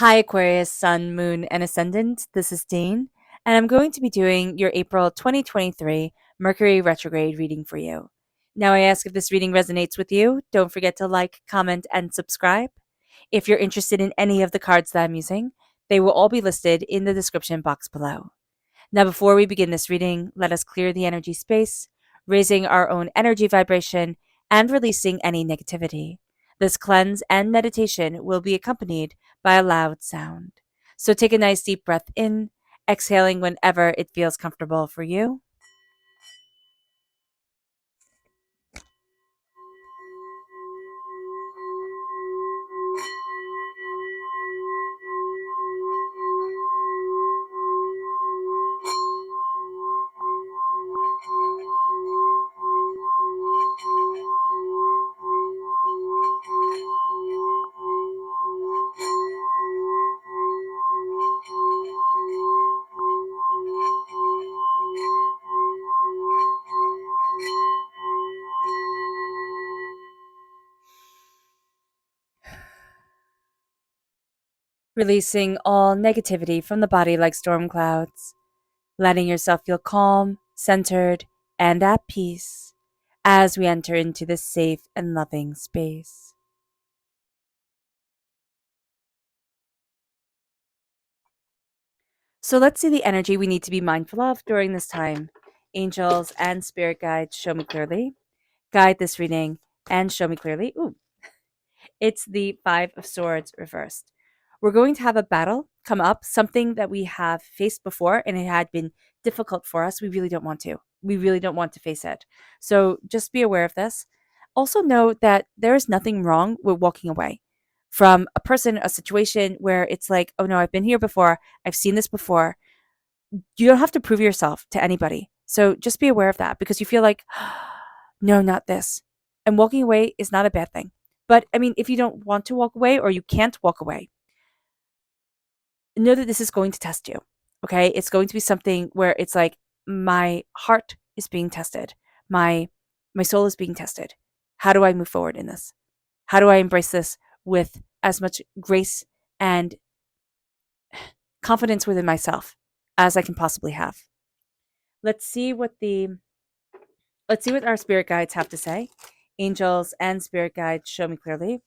Hi, Aquarius, Sun, Moon, and Ascendant. This is Dane, and I'm going to be doing your April 2023 Mercury Retrograde reading for you. Now, I ask if this reading resonates with you. Don't forget to like, comment, and subscribe. If you're interested in any of the cards that I'm using, they will all be listed in the description box below. Now, before we begin this reading, let us clear the energy space, raising our own energy vibration and releasing any negativity. This cleanse and meditation will be accompanied by a loud sound. So take a nice deep breath in, exhaling whenever it feels comfortable for you. Releasing all negativity from the body like storm clouds, letting yourself feel calm, centered, and at peace as we enter into this safe and loving space. So let's see the energy we need to be mindful of during this time. Angels and spirit guides, show me clearly. Guide this reading and show me clearly. Ooh, it's the Five of Swords reversed. We're going to have a battle come up, something that we have faced before and it had been difficult for us. We really don't want to. We really don't want to face it. So just be aware of this. Also, know that there is nothing wrong with walking away from a person, a situation where it's like, oh no, I've been here before. I've seen this before. You don't have to prove yourself to anybody. So just be aware of that because you feel like, no, not this. And walking away is not a bad thing. But I mean, if you don't want to walk away or you can't walk away, know that this is going to test you. Okay. It's going to be something where it's like, my heart is being tested. My soul is being tested. How do I move forward in this? How do I embrace this with as much grace and confidence within myself as I can possibly have? Let's see what our spirit guides have to say. Angels and spirit guides, show me clearly.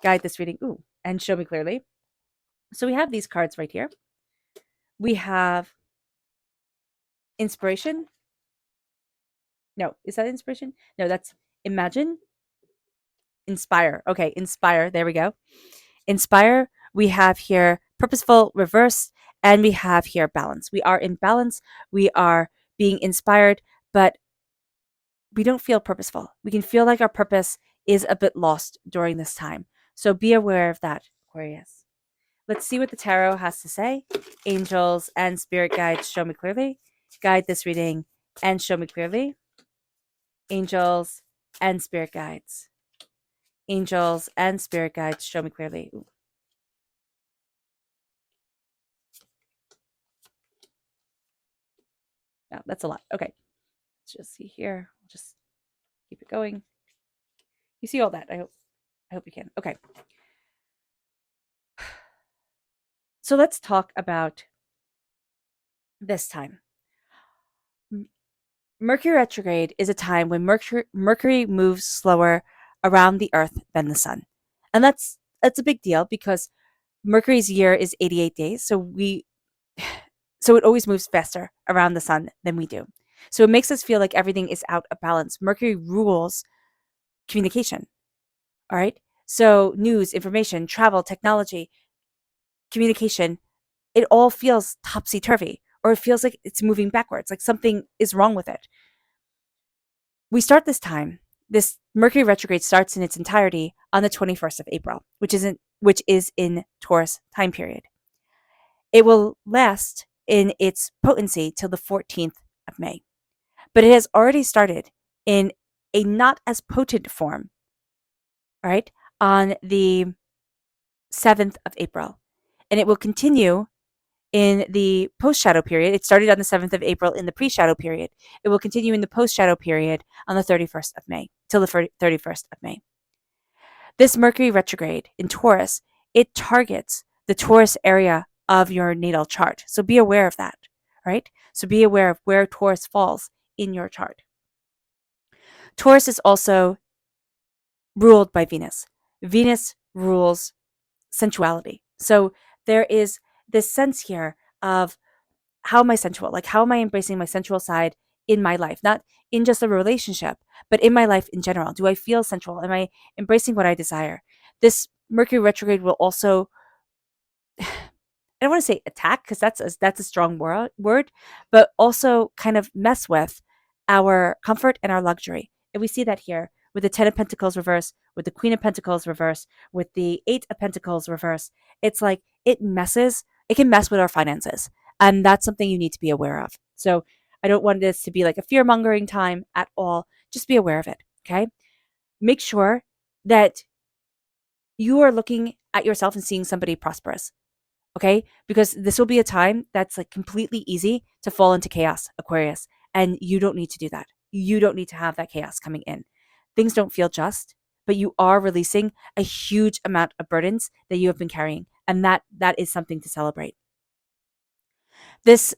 Guide this reading. Ooh, and show me clearly. So we have these cards right here. We have inspiration. No, is that inspiration? No, that's imagine. Inspire. Okay, inspire. There we go. Inspire. We have here purposeful, reverse, and we have here balance. We are in balance. We are being inspired, but we don't feel purposeful. We can feel like our purpose is a bit lost during this time. So be aware of that, Aquarius. Let's see what the tarot has to say. Angels and spirit guides, show me clearly. Guide this reading and show me clearly. Angels and spirit guides. Angels and spirit guides, show me clearly. Ooh. No, that's a lot. Okay. Let's just see here. I'll just keep it going. You see all that. I hope you can. Okay. So let's talk about this time. Mercury retrograde is a time when Mercury moves slower around the Earth than the Sun. And that's a big deal because Mercury's year is 88 days. So it always moves faster around the Sun than we do. So it makes us feel like everything is out of balance. Mercury rules communication. All right. So news, information, travel, technology, communication, it all feels topsy turvy, or it feels like it's moving backwards, like something is wrong with it. We start this Mercury retrograde starts in its entirety on the 21st of April, which is in Taurus time period. It will last in its potency till the 14th of May. But it has already started in a not as potent form, right, on the 7th of April. And it will continue in the post-shadow period. It started on the 7th of April in the pre-shadow period. It will continue in the post-shadow period on the 31st of May, till the 31st of May. This Mercury retrograde in Taurus, it targets the Taurus area of your natal chart. So be aware of that, right? So be aware of where Taurus falls in your chart. Taurus is also ruled by Venus. Venus rules sensuality. So there is this sense here of, how am I sensual? Like, how am I embracing my sensual side in my life? Not in just a relationship, but in my life in general. Do I feel sensual? Am I embracing what I desire? This Mercury retrograde will also, I don't want to say attack, because that's a strong word, but also kind of mess with our comfort and our luxury. And we see that here with the 10 of Pentacles reverse, with the Queen of Pentacles reverse, with the 8 of Pentacles reverse. It's like it can mess with our finances. And that's something you need to be aware of. So I don't want this to be like a fear mongering time at all. Just be aware of it. Okay. Make sure that you are looking at yourself and seeing somebody prosperous. Okay? Because this will be a time that's like completely easy to fall into chaos, Aquarius. And you don't need to do that. You don't need to have that chaos coming in. Things don't feel just, but you are releasing a huge amount of burdens that you have been carrying. And that is something to celebrate. This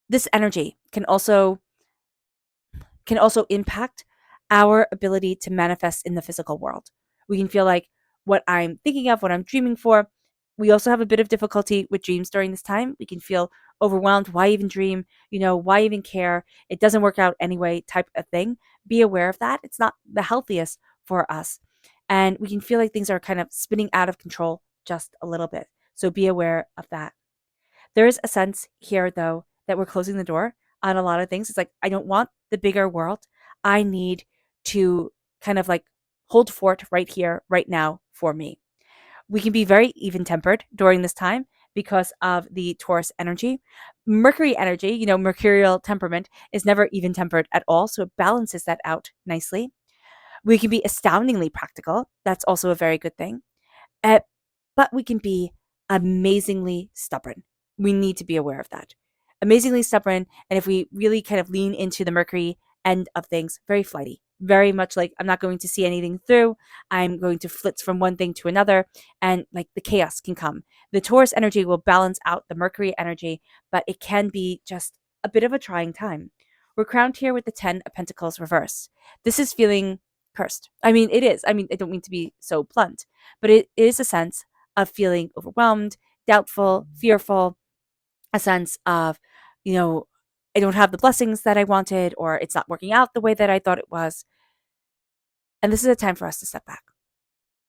this energy can also impact our ability to manifest in the physical world. We can feel like what I'm thinking of, what I'm dreaming for. We also have a bit of difficulty with dreams during this time. We can feel overwhelmed. Why even dream? Why even care? It doesn't work out anyway, type of thing. Be aware of that. It's not the healthiest for us. And we can feel like things are kind of spinning out of control just a little bit. So be aware of that. There is a sense here, though, that we're closing the door on a lot of things. It's like, I don't want the bigger world. I need to kind of like hold fort right here, right now for me. We can be very even tempered during this time because of the Taurus energy. Mercury energy, mercurial temperament is never even tempered at all. So it balances that out nicely. We can be astoundingly practical. That's also a very good thing. Uh, but we can be amazingly stubborn. We need to be aware of that. Amazingly stubborn. And if we really kind of lean into the Mercury end of things, very flighty, very much like, I'm not going to see anything through. I'm going to flitz from one thing to another. And like the chaos can come. The Taurus energy will balance out the Mercury energy, but it can be just a bit of a trying time. We're crowned here with the 10 of Pentacles reversed. This is feeling cursed. I mean, it is. I mean, I don't mean to be so blunt, but it is a sense of feeling overwhelmed, doubtful, fearful, a sense of, you know, I don't have the blessings that I wanted, or it's not working out the way that I thought it was. And this is a time for us to step back.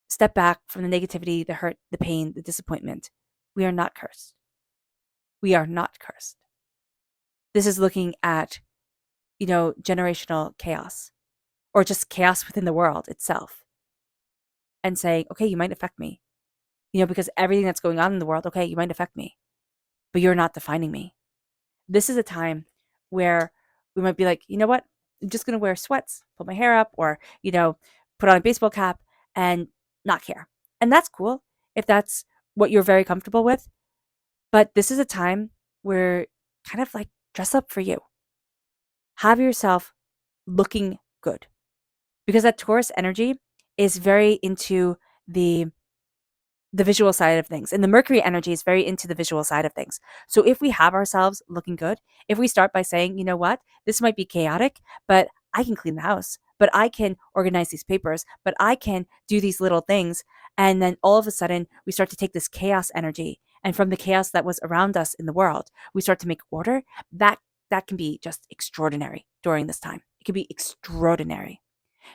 Step back from the negativity, the hurt, the pain, the disappointment. We are not cursed. We are not cursed. This is looking at, generational chaos, or just chaos within the world itself, and saying, okay, you might affect me, because everything that's going on in the world, okay, you might affect me, but you're not defining me. This is a time where we might be like, you know what? I'm just going to wear sweats, pull my hair up, or, put on a baseball cap and not care. And that's cool if that's what you're very comfortable with. But this is a time where kind of like dress up for you. Have yourself looking good, because that Taurus energy is very into the visual side of things. And the Mercury energy is very into the visual side of things. So if we have ourselves looking good, if we start by saying, you know what, this might be chaotic, but I can clean the house, but I can organize these papers, but I can do these little things. And then all of a sudden we start to take this chaos energy, and from the chaos that was around us in the world, we start to make order. That can be just extraordinary during this time. It can be extraordinary.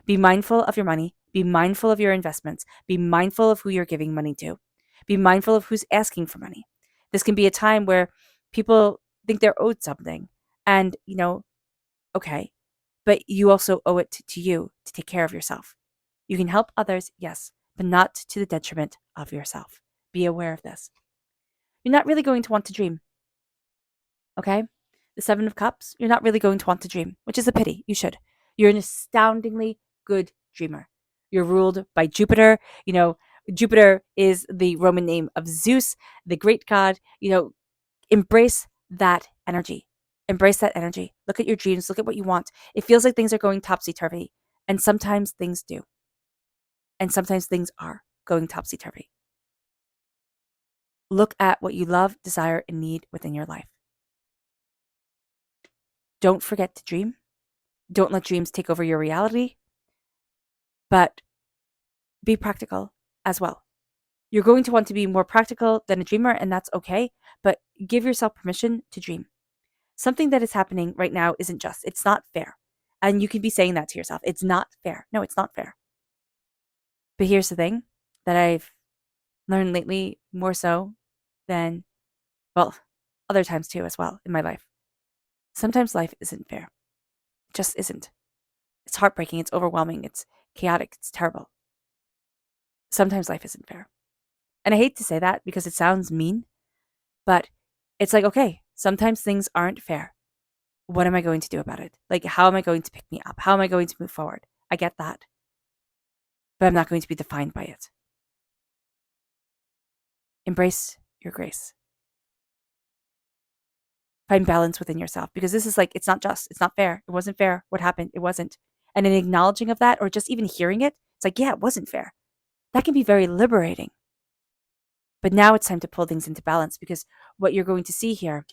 Be mindful of your money. Be mindful of your investments. Be mindful of who you're giving money to. Be mindful of who's asking for money. This can be a time where people think they're owed something. And, okay, but you also owe it to you to take care of yourself. You can help others, yes, but not to the detriment of yourself. Be aware of this. You're not really going to want to dream. Okay? The 7 of Cups, you're not really going to want to dream, which is a pity. You should. You're an astoundingly good dreamer. You're ruled by Jupiter. Jupiter is the Roman name of Zeus, the great god. Embrace that energy. Embrace that energy. Look at your dreams. Look at what you want. It feels like things are going topsy-turvy. And sometimes things do. And sometimes things are going topsy-turvy. Look at what you love, desire, and need within your life. Don't forget to dream. Don't let dreams take over your reality, but be practical as well. You're going to want to be more practical than a dreamer, and that's okay, but give yourself permission to dream. Something that is happening right now isn't just, it's not fair. And you can be saying that to yourself. It's not fair. No, it's not fair. But here's the thing that I've learned lately more so than, well, other times too as well in my life. Sometimes life isn't fair. It just isn't. It's heartbreaking. It's overwhelming. It's chaotic. It's terrible. Sometimes life isn't fair. And I hate to say that because it sounds mean, but it's like, okay, sometimes things aren't fair. What am I going to do about it? Like, how am I going to pick me up? How am I going to move forward? I get that. But I'm not going to be defined by it. Embrace your grace. Find balance within yourself because this is like, it's not just, it's not fair. It wasn't fair. What happened? It wasn't. And in acknowledging of that, or just even hearing it, it's like, yeah, it wasn't fair. That can be very liberating. But now it's time to pull things into balance because what you're going to see here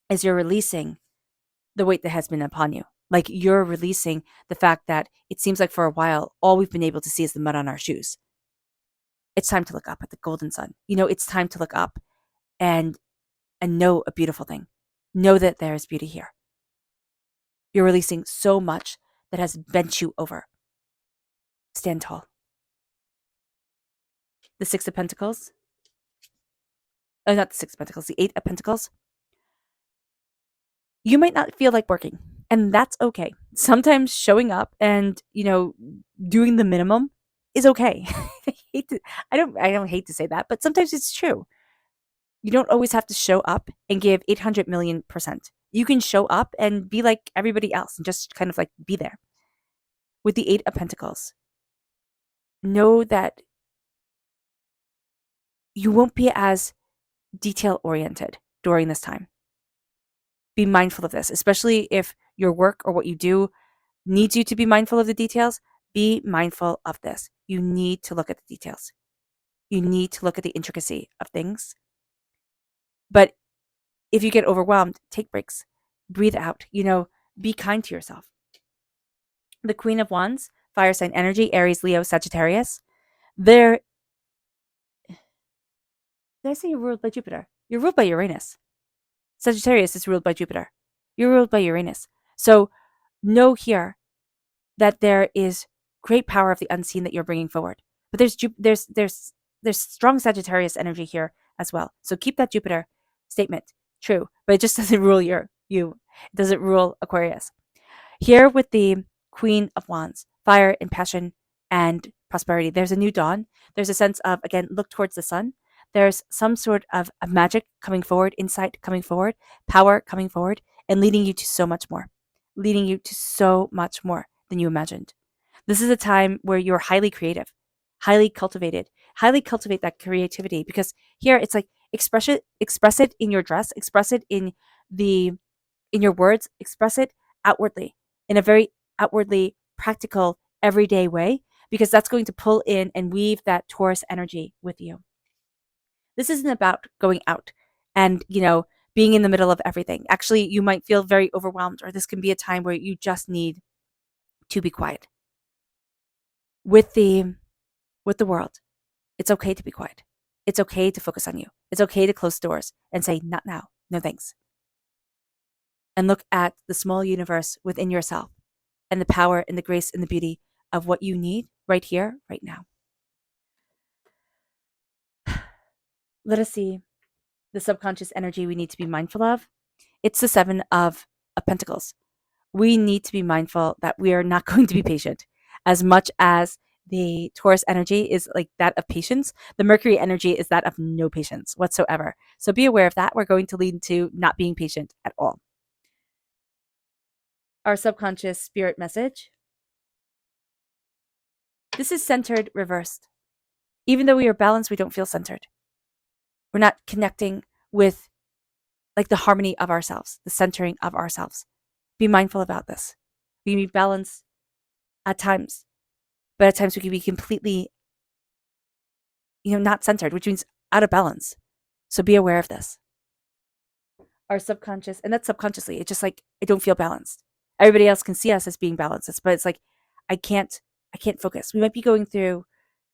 is you're releasing the weight that has been upon you. Like you're releasing the fact that it seems like for a while, all we've been able to see is the mud on our shoes. It's time to look up at the golden sun. It's time to look up and know a beautiful thing. Know that there is beauty here. You're releasing so much that has bent you over. Stand tall. The Six of Pentacles. Oh, not the Six of Pentacles, the Eight of Pentacles. You might not feel like working, and that's okay. Sometimes showing up and, doing the minimum is okay. I don't hate to say that, but sometimes it's true. You don't always have to show up and give 800 million%. You can show up and be like everybody else and just kind of like be there. With the Eight of Pentacles, know that you won't be as detail oriented during this time. Be mindful of this, especially if your work or what you do needs you to be mindful of the details. Be mindful of this. You need to look at the details. You need to look at the intricacy of things. But if you get overwhelmed, take breaks, breathe out, be kind to yourself. The Queen of Wands, fire sign energy, Aries, Leo, Sagittarius. Did I say you're ruled by Jupiter? You're ruled by Uranus. Sagittarius is ruled by Jupiter. You're ruled by Uranus. So know here that there is great power of the unseen that you're bringing forward. But there's strong Sagittarius energy here as well. So keep that Jupiter statement true, but it just doesn't rule you. It doesn't rule Aquarius. Here with the Queen of Wands, fire and passion and prosperity. There's a new dawn. There's a sense of, again, look towards the sun. There's some sort of magic coming forward, insight coming forward, power coming forward, and leading you to so much more. Leading you to so much more than you imagined. This is a time where you're highly creative, highly cultivated. Highly cultivate that creativity because here it's like express it in your dress, express it in your words, express it outwardly in a very outwardly practical everyday way because that's going to pull in and weave that Taurus energy with you. This isn't about going out and, being in the middle of everything. Actually, you might feel very overwhelmed, or this can be a time where you just need to be quiet. With the world, it's okay to be quiet. It's okay to focus on you. It's okay to close doors and say, not now, no thanks. And look at the small universe within yourself and the power and the grace and the beauty of what you need right here, right now. Let us see the subconscious energy we need to be mindful of. It's the Seven of Pentacles. We need to be mindful that we are not going to be patient. As much as the Taurus energy is like that of patience, the Mercury energy is that of no patience whatsoever. So be aware of that. We're going to lead to not being patient at all. Our subconscious spirit message. This is centered reversed. Even though we are balanced, we don't feel centered. We're not connecting with like the harmony of ourselves, the centering of ourselves. Be mindful about this. We can be balanced at times, but at times we can be completely, not centered, which means out of balance. So be aware of this. Our subconscious, and that's subconsciously, it's just like I don't feel balanced. Everybody else can see us as being balanced, but it's like I can't I can't focus. We might be going through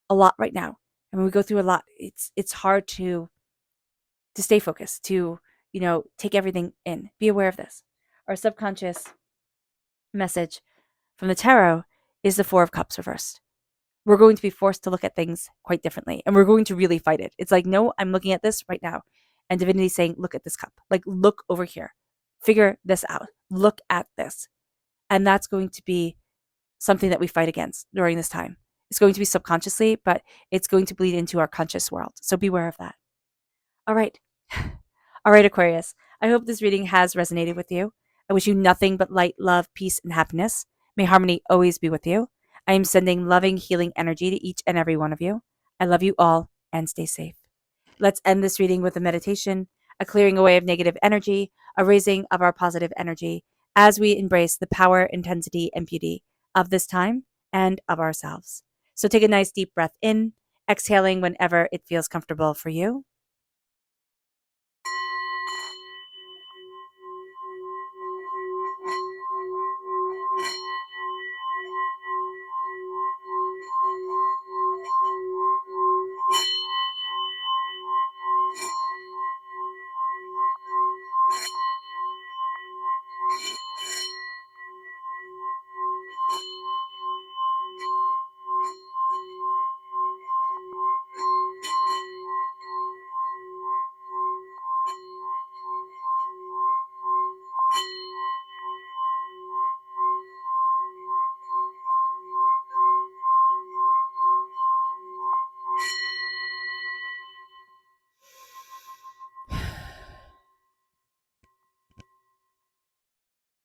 a lot right now. And when we go through a lot, it's hard to stay focused, to, take everything in. Be aware of this. Our subconscious message from the tarot is the Four of Cups reversed. We're going to be forced to look at things quite differently, and we're going to really fight it. It's like, no, I'm looking at this right now. And divinity is saying, look at this cup. Like, look over here. Figure this out. Look at this. And that's going to be something that we fight against during this time. It's going to be subconsciously, but it's going to bleed into our conscious world. So beware of that. All right. All right, Aquarius. I hope this reading has resonated with you. I wish you nothing but light, love, peace, and happiness. May harmony always be with you. I am sending loving, healing energy to each and every one of you. I love you all and stay safe. Let's end this reading with a meditation, a clearing away of negative energy, a raising of our positive energy as we embrace the power, intensity, and beauty of this time and of ourselves. So take a nice deep breath in, exhaling whenever it feels comfortable for you.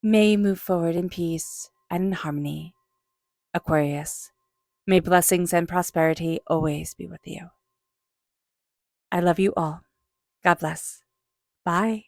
May you move forward in peace and in harmony, Aquarius. May blessings and prosperity always be with you. I love you all. God bless. Bye.